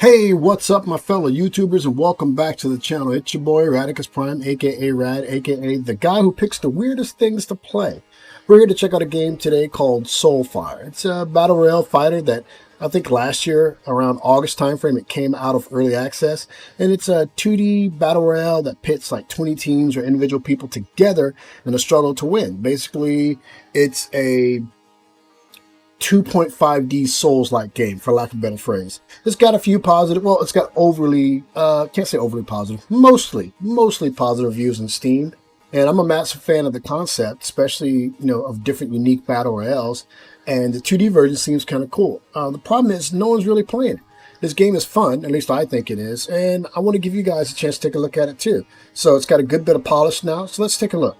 Hey, what's up, my fellow YouTubers, and welcome back to the channel. It's your boy, Radikusprime, aka Rad, aka the guy who picks the weirdest things to play. We're here to check out a game today called SoulFire. It's a battle royale fighter that I think last year, around August timeframe, it came out of early access. And it's a 2D battle royale that pits like 20 teams or individual people together in a struggle to win. Basically, it's a 2.5D Souls-like game, for lack of a better phrase. It's got a few positive, well, it's got overly, can't say overly positive, mostly positive reviews on Steam. And I'm a massive fan of the concept, especially, of different unique battle royales. And the 2D version seems kind of cool. The problem is no one's really playing it. This game is fun, at least I think it is. And I want to give you guys a chance to take a look at it too. So it's got a good bit of polish now. So let's take a look.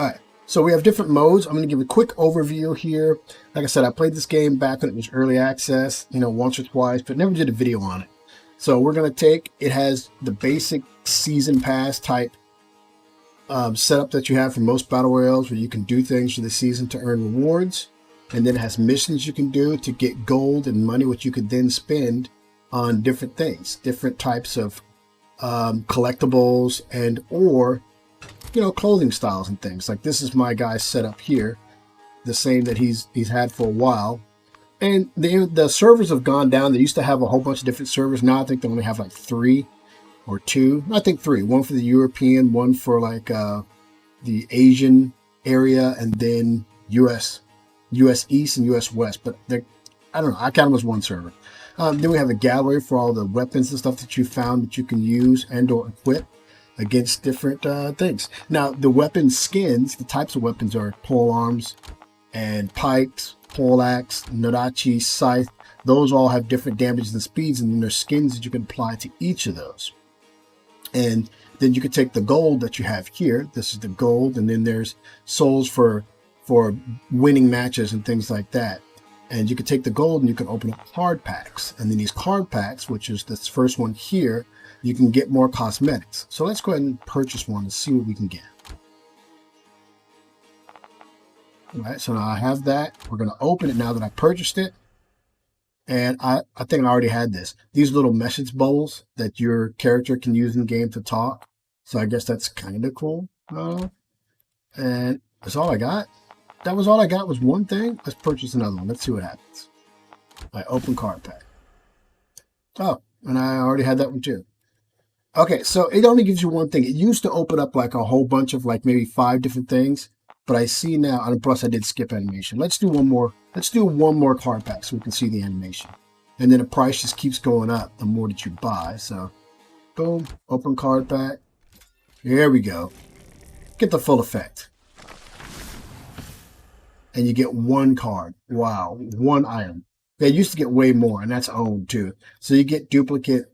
All right. So we have different modes. I'm going to give a quick overview here. Like I said, I played this game back when it was early access, once or twice, but never did a video on it. So we're going to take, it has the basic season pass type setup that you have for most battle royales, where you can do things for the season to earn rewards. And then it has missions you can do to get gold and money, which you could then spend on different things, different types of collectibles and or clothing styles and things. Like this is my guy's setup here, the same that he's had for a while. And the servers have gone down. They used to have a whole bunch of different servers. Now I think they only have like 3 or 2. I think 3. One for the European, one for like the Asian area, and then US East and US West. But I don't know. I count them as one server. Then we have a gallery for all the weapons and stuff that you found that you can use and or equip against different things. Now, the weapon skins, the types of weapons are pole arms and pikes, pole axe, narachi, scythe. Those all have different damages and speeds, and then there's skins that you can apply to each of those. And then you can take the gold that you have here. This is the gold, and then there's souls for winning matches and things like that. And you can take the gold and you can open up card packs. And then these card packs, which is this first one here, you can get more cosmetics. So let's go ahead and purchase one and see what we can get. All right, so now I have that. We're going to open it now that I purchased it. And I think I already had this. These little message bubbles that your character can use in game to talk. So I guess that's kind of cool. And that's all I got. That was all I got, was one thing. Let's purchase another one. Let's see what happens. I open card pack. Oh, and I already had that one too. Okay, so it only gives you one thing. It used to open up like a whole bunch of like maybe 5 different things, but I see now, and plus I did skip animation. Let's do one more. Let's do one more card pack so we can see the animation. And then the price just keeps going up the more that you buy. So boom, open card pack. Here we go. Get the full effect. And you get one card. Wow, one item. They used to get way more, and that's owned too. So you get duplicate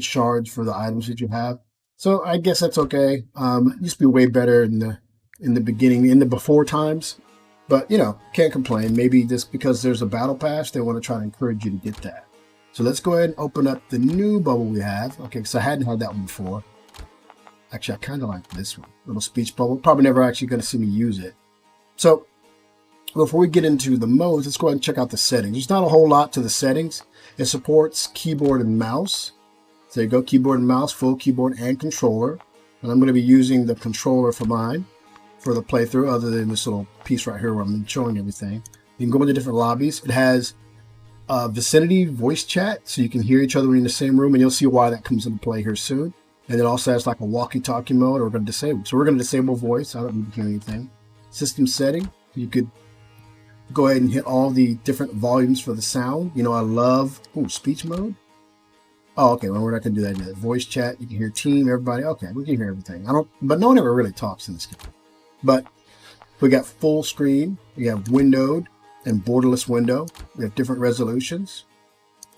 shards for the items that you have. So I guess that's okay. It used to be way better in the beginning, in the before times. But can't complain. Maybe just because there's a battle pass, they want to try to encourage you to get that. So let's go ahead and open up the new bubble we have. Okay, because I hadn't had that one before. Actually, I kind of like this one. Little speech bubble. Probably never actually going to see me use it. So before we get into the modes, let's go ahead and check out the settings. There's not a whole lot to the settings. It supports keyboard and mouse. So there you go, keyboard and mouse, full keyboard and controller. And I'm going to be using the controller for mine for the playthrough, other than this little piece right here where I'm showing everything. You can go into different lobbies. It has vicinity voice chat, so you can hear each other when you're in the same room, and you'll see why that comes into play here soon. And it also has like a walkie-talkie mode, or we're going to disable. So we're going to disable voice. I don't need to hear anything. System setting, you could go ahead and hit all the different volumes for the sound. I love speech mode. Oh, okay. Well, we're not gonna do that yet. Voice chat. You can hear team, everybody. Okay, we can hear everything. But no one ever really talks in this game. But we got full screen. We have windowed and borderless window. We have different resolutions.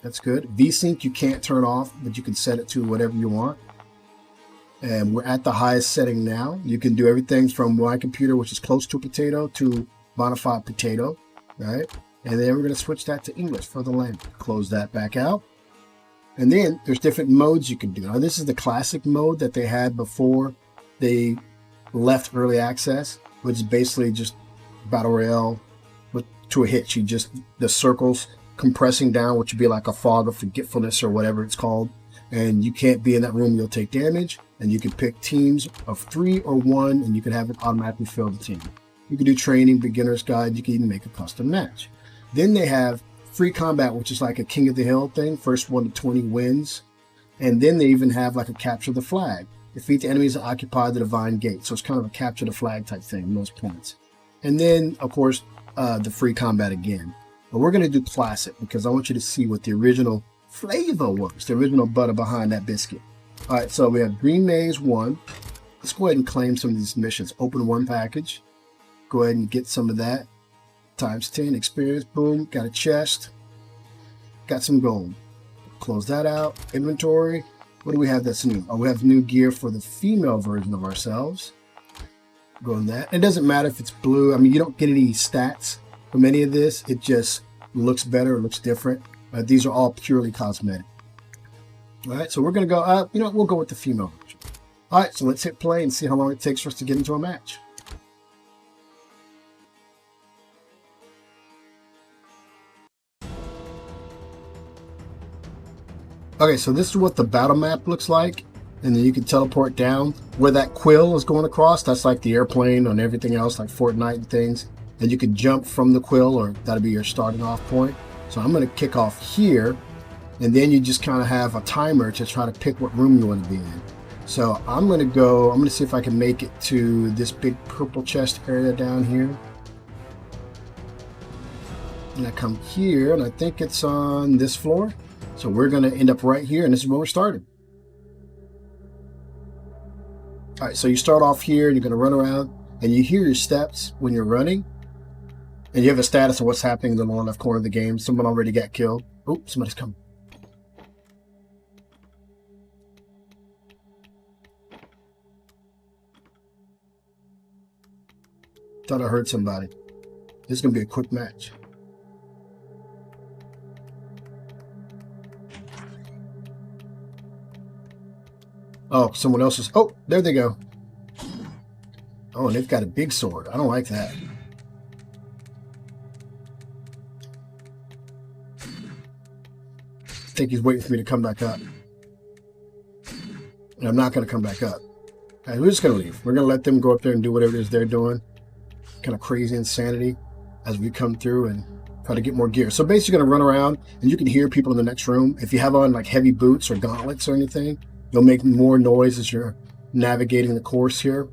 That's good. VSync you can't turn off, but you can set it to whatever you want. And we're at the highest setting now. You can do everything from my computer, which is close to potato, to bonafide potato, right? And then we're going to switch that to English for the language. Close that back out. And then there's different modes you can do. Now, this is the classic mode that they had before they left early access, which is basically just battle royale to a hit. The circles compressing down, which would be like a fog of forgetfulness or whatever it's called. And you can't be in that room, you'll take damage. And you can pick teams of 3 or 1, and you can have it automatically fill the team. You can do training, beginner's guide, you can even make a custom match. Then they have free combat, which is like a King of the Hill thing. First 1 to 20 wins. And then they even have like a capture the flag. Defeat the enemies that occupy the divine gate. So it's kind of a capture the flag type thing, most points. And then, of course, the free combat again. But we're going to do classic because I want you to see what the original flavor was, the original butter behind that biscuit. All right, so we have Green Maze 1. Let's go ahead and claim some of these missions. Open 1 package. Go ahead and get some of that. Times 10 experience. Boom, got a chest. Got some gold. Close that out. Inventory. What do we have that's new? Oh, we have new gear for the female version of ourselves. Go on that. It doesn't matter if it's blue. I mean, you don't get any stats from any of this. It just looks better. It looks different. These are all purely cosmetic. All right, so we're going to go, we'll go with the female version. All right, so let's hit play and see how long it takes for us to get into a match. Okay, so this is what the battle map looks like. And then you can teleport down where that quill is going across. That's like the airplane and everything else, like Fortnite and things. And you can jump from the quill, or that'll be your starting off point. So I'm going to kick off here. And then you just kind of have a timer to try to pick what room you want to be in. So I'm going to see if I can make it to this big purple chest area down here. And I come here, and I think it's on this floor. So we're going to end up right here, and this is where we're starting. All right, so you start off here, and you're going to run around, and you hear your steps when you're running. And you have a status of what's happening in the lower left corner of the game. Someone already got killed. Oh, somebody's coming. Thought I heard somebody. This is going to be a quick match. Oh, someone else is... Oh, there they go. Oh, and they've got a big sword. I don't like that. I think he's waiting for me to come back up. And I'm not going to come back up. Right, we're just going to leave. We're going to let them go up there and do whatever it is they're doing. Kind of crazy insanity as we come through and try to get more gear. So basically you're going to run around, and you can hear people in the next room. If you have on like heavy boots or gauntlets or anything, you'll make more noise as you're navigating the course here.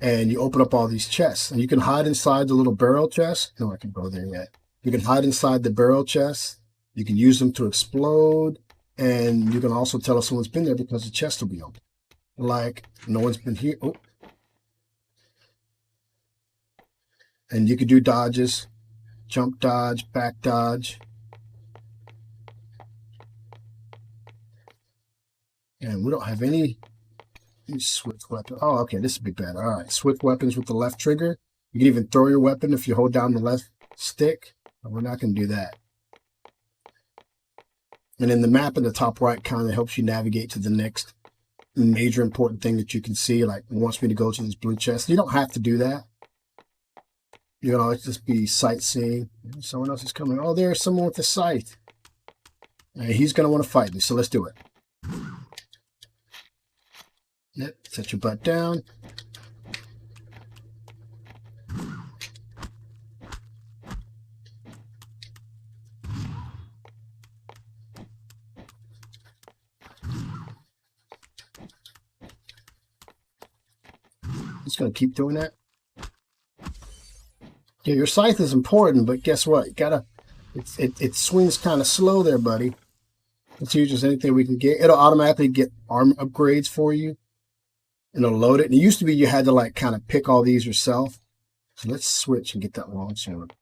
And you open up all these chests. And you can hide inside the little barrel chest. No, I can't go there yet. You can hide inside the barrel chests. You can use them to explode. And you can also tell if someone's been there because the chest will be open. Like, no one's been here. Oh. And you can do dodges. Jump dodge, back dodge. And we don't have any swift weapon. Oh, okay, this would be better. All right, swift weapons with the left trigger. You can even throw your weapon if you hold down the left stick. But we're not going to do that. And then the map in the top right kind of helps you navigate to the next major important thing that you can see. Like, it wants me to go to this blue chest. You don't have to do that. You know, it's just be sightseeing. Someone else is coming. Oh, there's someone with a scythe. And he's going to want to fight me, so let's do it. Yep, set your butt down. Just going to keep doing that. Yeah, your scythe is important, but guess what? You gotta. It swings kind of slow there, buddy. Let's use just anything we can get. It'll automatically get arm upgrades for you. And it'll load it. And it used to be you had to like kind of pick all these yourself. So let's switch and get that long sword.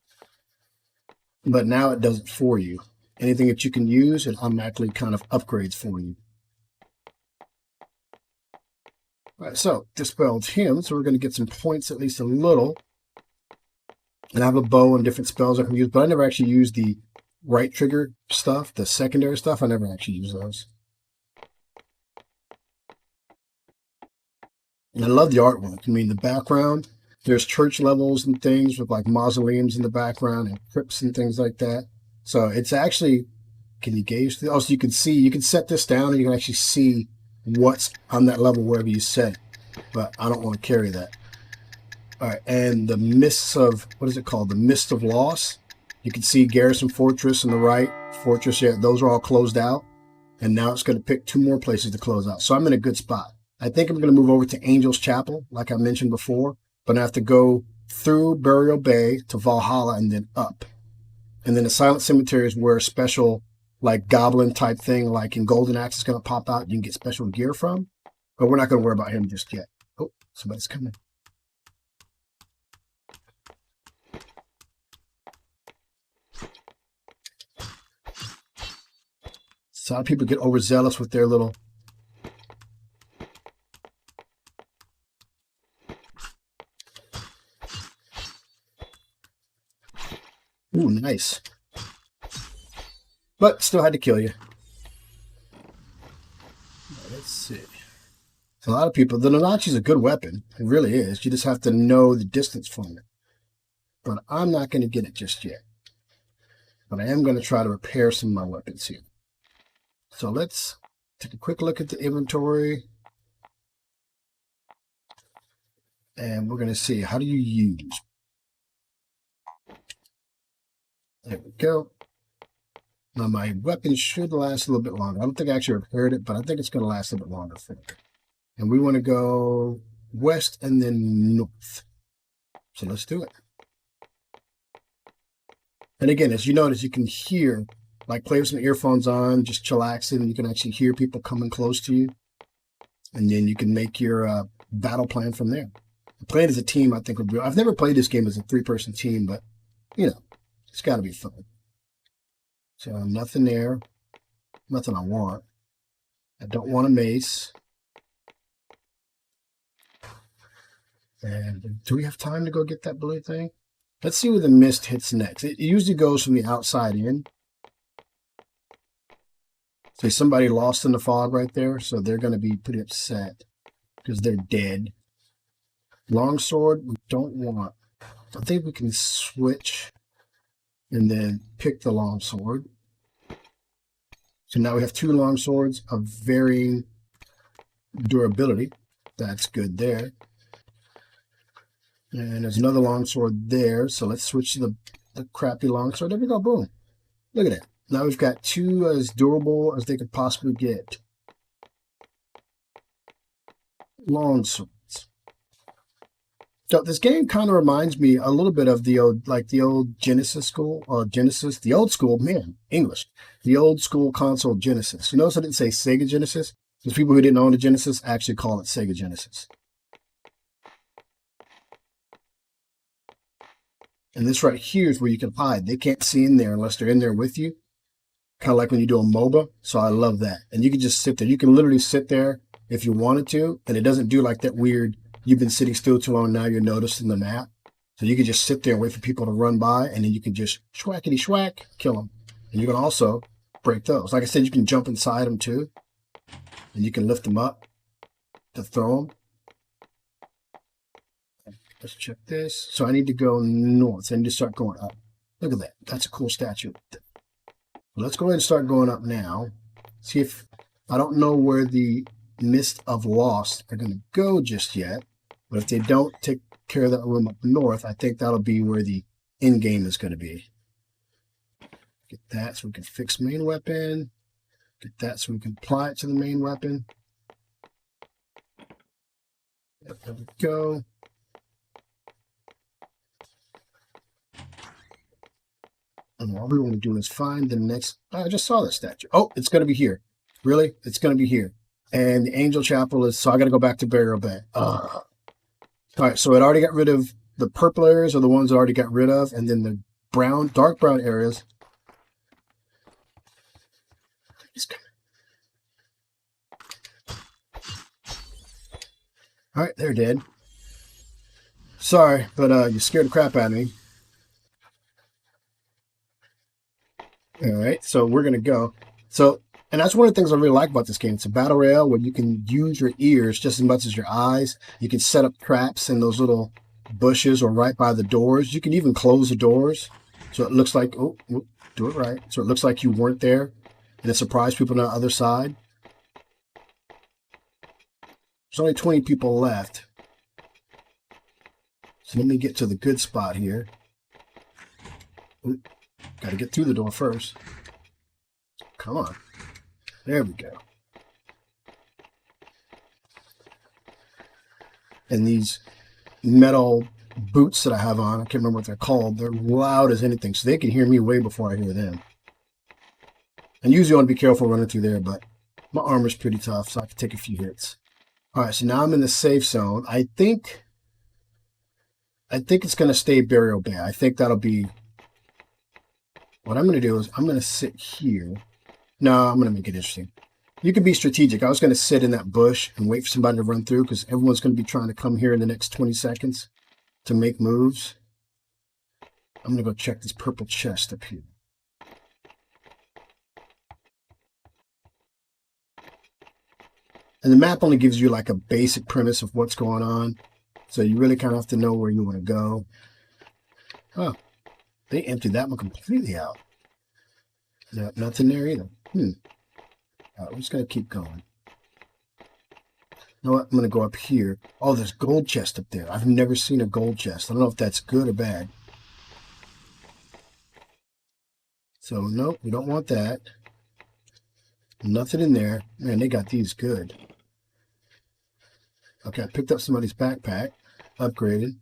But now it does it for you. Anything that you can use, it automatically kind of upgrades for you. All right, so dispelled him. So we're going to get some points, at least a little. And I have a bow and different spells I can use, but I never actually use the right trigger stuff, the secondary stuff. I never actually use those. And I love the artwork. I mean, the background, there's church levels and things with like mausoleums in the background and crypts and things like that. So it's actually, can you gauge? Oh, so you can see, you can set this down and you can actually see what's on that level wherever you set it. But I don't want to carry that. All right, and the mists of, what is it called? The Mist of Loss. You can see Garrison Fortress on the right, Fortress, yeah, those are all closed out. And now it's going to pick 2 more places to close out. So I'm in a good spot. I think I'm going to move over to Angel's Chapel, like I mentioned before, but I have to go through Burial Bay to Valhalla and then up. And then the Silent Cemetery is where a special, like, goblin type thing, like in Golden Axe, is going to pop out. You can get special gear from, but we're not going to worry about him just yet. Oh, somebody's coming. So a lot of people get overzealous with their little... Ooh, nice. But still had to kill you. Let's see. So a lot of people... The Nanachi's a good weapon. It really is. You just have to know the distance from it. But I'm not going to get it just yet. But I am going to try to repair some of my weapons here. So let's take a quick look at the inventory. And we're going to see, how do you use? There we go. Now my weapon should last a little bit longer. I don't think I actually repaired it, but I think it's going to last a little bit longer for me. And we want to go west and then north. So let's do it. And again, as you notice, you can hear, like, play with some earphones on, just chillaxing, and you can actually hear people coming close to you. And then you can make your battle plan from there. Playing as a team, I think, would be... I've never played this game as a 3-person team, but, you know, it's got to be fun. So nothing there. Nothing I want. I don't want a mace. And do we have time to go get that blue thing? Let's see where the mist hits next. It usually goes from the outside in. See, somebody lost in the fog right there, so they're going to be pretty upset because they're dead. Longsword, we don't want. I think we can switch and then pick the longsword. So now we have 2 longswords of varying durability. That's good there. And there's another longsword there, so let's switch to the crappy longsword. There we go, boom. Look at that. Now we've got 2 as durable as they could possibly get. Longswords. So this game kind of reminds me a little bit of the old Genesis school, the old school, man, English. The old school console Genesis. You notice I didn't say Sega Genesis? Because people who didn't own the Genesis actually call it Sega Genesis. And this right here is where you can hide. They can't see in there unless they're in there with you. Kind of like when you do a MOBA. So I love that. And you can just sit there. You can literally sit there if you wanted to. And it doesn't do like that weird, you've been sitting still too long, now you're noticing the map. So you can just sit there and wait for people to run by. And then you can just schwackity schwack, kill them. And you can also break those. Like I said, you can jump inside them too. And you can lift them up to throw them. Let's check this. So I need to go north. I need to start going up. Look at that. That's a cool statue. Let's go ahead and start going up now. See if... I don't know where the Mist of Lost are going to go just yet. But if they don't take care of that room up north, I think that'll be where the end game is going to be. Get that so we can fix main weapon. Get that so we can apply it to the main weapon. Yep, there we go. And all we want to do is find the next... I just saw the statue. Oh, it's going to be here. Really? It's going to be here. And the Angel Chapel is... So I got to go back to Burial Bay. All right, so it already got rid of... The purple areas are the ones it already got rid of. And then the brown, dark brown areas... He's coming. All right, they're dead. Sorry, but you scared the crap out of me. All right, so we're going to go. So, and that's one of the things I really like about this game. It's a battle royale where you can use your ears just as much as your eyes. You can set up traps in those little bushes or right by the doors. You can even close the doors. So it looks like, oh, do it right. So it looks like you weren't there, and it surprised people on the other side. There's only 20 people left. So let me get to the good spot here. Got to get through the door first. Come on. There we go. And these metal boots that I have on, I can't remember what they're called, they're loud as anything, so they can hear me way before I hear them. And usually I want to be careful running through there, but my armor's pretty tough, so I can take a few hits. All right, so now I'm in the safe zone. I think it's going to stay Burial Bay. I think that'll be... What I'm going to do is I'm going to sit here. No, I'm going to make it interesting. You can be strategic. I was going to sit in that bush and wait for somebody to run through because everyone's going to be trying to come here in the next 20 seconds to make moves. I'm going to go check this purple chest up here. And the map only gives you like a basic premise of what's going on. So you really kind of have to know where you want to go. Oh, they emptied that one completely out. No, nothing there either. All right, we're just going to keep going. You know what? I'm going to go up here. Oh, there's gold chest up there. I've never seen a gold chest. I don't know if that's good or bad. So, nope, we don't want that. Nothing in there. Man, they got these good. Okay, I picked up somebody's backpack. Upgraded.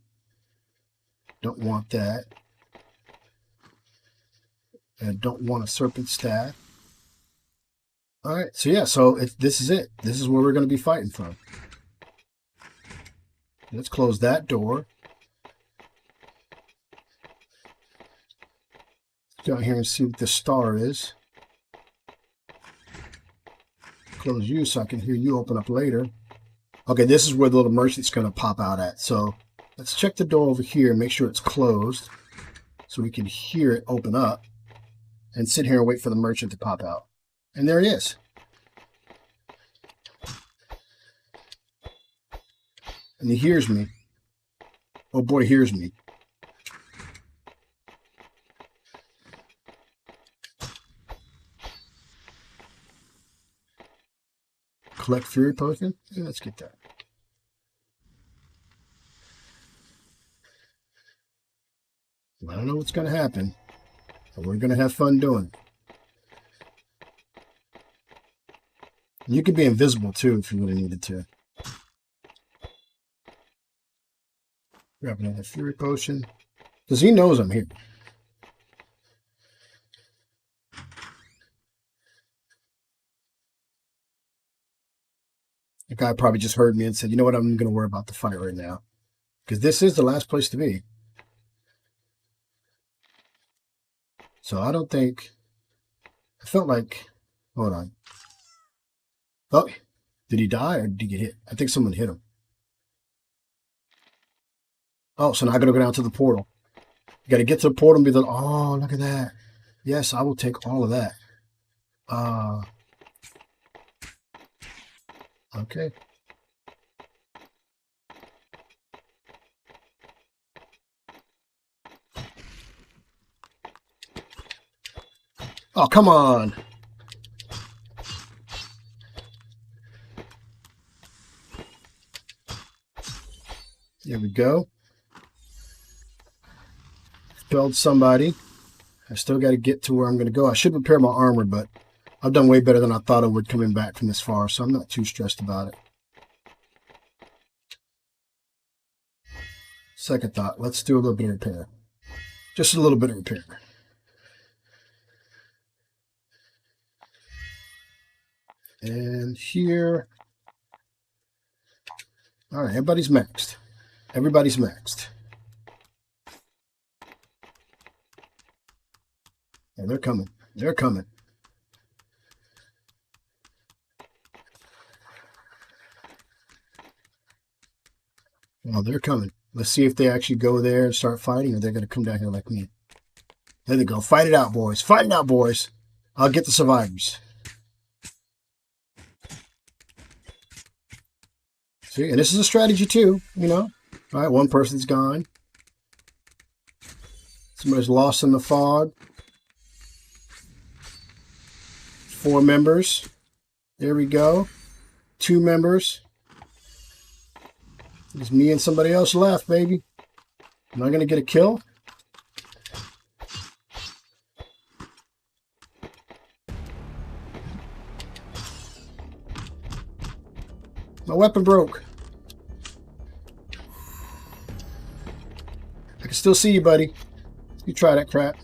Don't want that. And don't want a serpent staff. All right, so yeah, so this is it. This is where we're going to be fighting from. Let's close that door. Go out here and see what the star is. Close you so I can hear you open up later. Okay, this is where the little merchant's going to pop out at. So let's check the door over here and make sure it's closed so we can hear it open up and sit here and wait for the merchant to pop out. And there it is. And he hears me. Oh boy, hears me. Collect Fury Potion? Yeah, let's get that. I don't know what's going to happen, but we're going to have fun doing it. You could be invisible too if you really needed to. Grab another Fury Potion. Because he knows I'm here. The guy probably just heard me and said, you know what, I'm going to worry about the fight right now. Because this is the last place to be. So I don't think... I felt like... Hold on. Oh, did he die or did he get hit? I think someone hit him. Oh, so now I got to go down to the portal. You got to get to the portal and be like, oh, look at that. Yes, I will take all of that. Okay. Oh, come on. There we go. Felled somebody. I still got to get to where I'm going to go. I should repair my armor, but I've done way better than I thought I would coming back from this far, so I'm not too stressed about it. Second thought, let's do a little bit of repair. Just a little bit of repair. And here. All right, everybody's maxed. Everybody's maxed. Yeah, they're coming. They're coming. Oh, they're coming. Let's see if they actually go there and start fighting, or they're going to come down here like me. There they go. Fight it out, boys. Fight it out, boys. I'll get the survivors. See, and this is a strategy too, you know. All right, one person's gone. Let's Somebody's lost in the fog. 4 members. There we go. 2 members. There's me and somebody else left, baby. Am I going to get a kill? My weapon broke. I can still see you, buddy. You try that crap.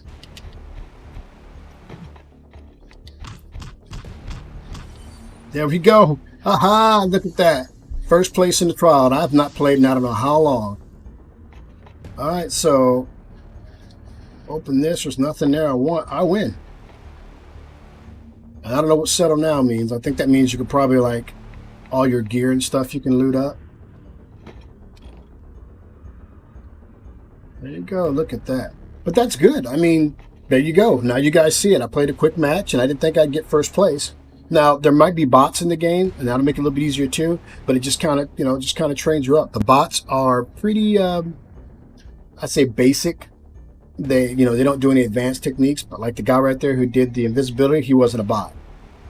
There we go. Aha, look at that. First place in the trial. And I've not played in I don't know how long. Alright, so open this. There's nothing there I want. I win. And I don't know what settle now means. I think that means you could probably like all your gear and stuff you can loot up. There you go. Look at that. But that's good. I mean, there you go. Now you guys see it. I played a quick match and I didn't think I'd get first place. Now, there might be bots in the game, and that'll make it a little bit easier too, but it just kind of, just kind of trains you up. The bots are pretty, I'd say basic. They don't do any advanced techniques, but like the guy right there who did the invisibility, he wasn't a bot.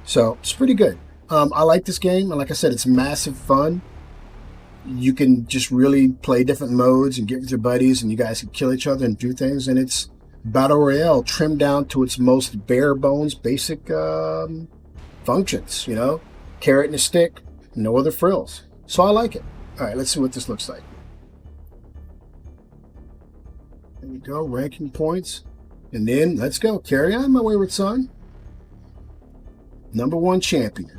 So, it's pretty good. I like this game, and like I said, it's massive fun. You can just really play different modes and get with your buddies, and you guys can kill each other and do things, and it's Battle Royale trimmed down to its most bare bones, basic, functions, carrot and a stick, no other frills. So I like it. All right, let's see what this looks like. There we go, ranking points. And then let's go. Carry on, my wayward son. #1 champion.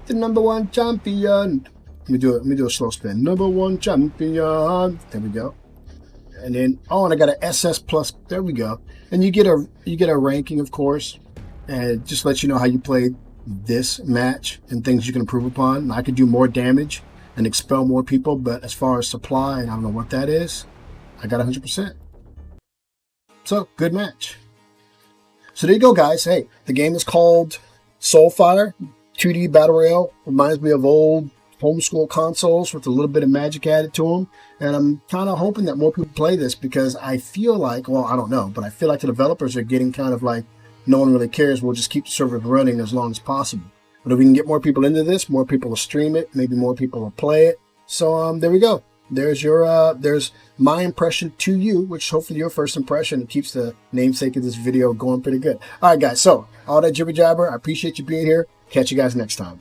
The #1 champion. Let me do a slow spin. #1 champion. There we go. And then, and I got an SS plus. There we go. And you get a ranking, of course, and it just lets you know how you played this match and things you can improve upon. I could do more damage and expel more people, but as far as supply, and I don't know what that is, I got 100%. So, good match. So there you go, guys. Hey, the game is called SoulFire. 2D Battle Royale. Reminds me of old homeschool consoles with a little bit of magic added to them. And I'm kind of hoping that more people play this because I feel like, well, I don't know, but I feel like the developers are getting kind of like, no one really cares. We'll just keep the server running as long as possible. But if we can get more people into this, more people will stream it. Maybe more people will play it. So there we go. There's there's my impression to you, which hopefully your first impression. It keeps the namesake of this video going pretty good. All right, guys. So all that jibber jabber. I appreciate you being here. Catch you guys next time.